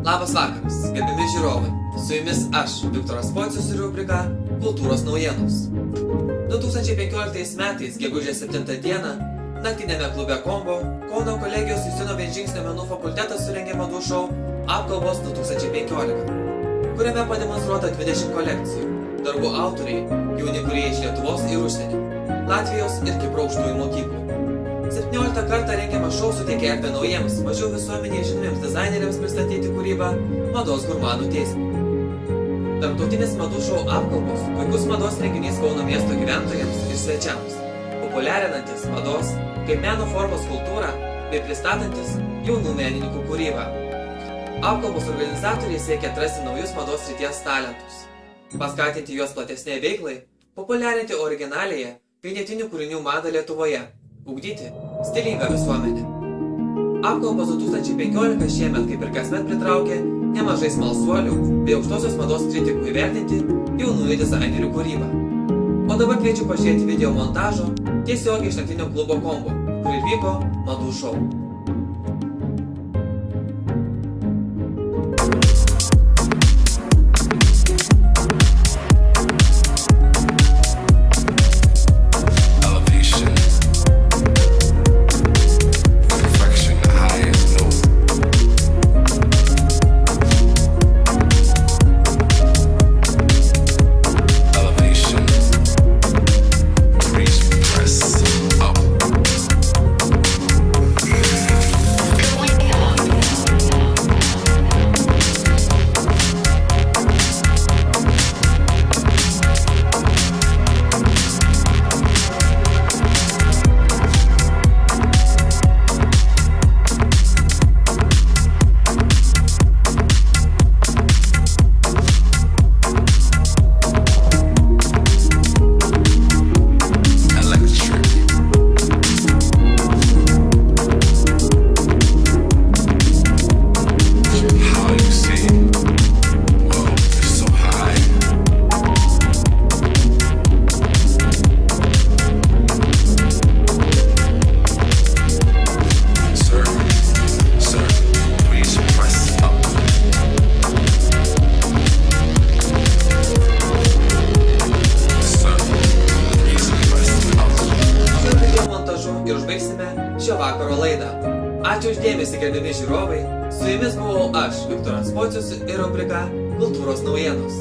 Labas vakaras, gerbiami žiūrovai. Su jumis aš, Viktoras Pocius ir rubrika Kultūros naujienos. 2015 metais, gegužės 7 dieną, naktinėme klube Kombo, Kauno kolegijos Justino Viržinskio menų fakultetas surengė madų šou Apkalbos 2015, kuriame pademonstruota 20 kolekcijų. Darbų autoriai – jauni kūrėjai iš Lietuvos ir užsienio, Latvijos ir Kipro aukštųjų mokyklų. 17 kartą rengiamas šou suteikia erdvę naujiems, mažiau visuomenėje žinomiems dizaineriams pristatyti kūrybą mados gurmanų teismui. Tarptautinis madų šou Apkalbos – puikus mados renginys Kauno miesto gyventojams ir svečiams, populiarinantis mados kaip meno formos kultūrą bei pristatantis jaunų menininkų kūrybą. Apkalbos organizatoriai siekia atrasti naujus mados srities talentus, paskatinti juos platesnei veiklai, populiarinti originaliąją vienetinių kūrinių madą Lietuvoje, ugdyti stilingą visuomenę. Apkalbos 2015 šiemet kaip ir kasmet pritraukė nemažai smalsuolių bei aukštosios mados kritikų įvertinti jaunųjų dizainerių kūrybą. O dabar kviečiu pažiūrėti video montažo tiesiogiai iš naktinio klubo Kombo, kur ir vyko madų šou. Ir užbaigsime šio vakaro laidą. Ačiū už dėmesį, gerbiami žiūrovai. Su jumis buvau aš, Viktoras Pocius ir rubrika Kultūros naujienos.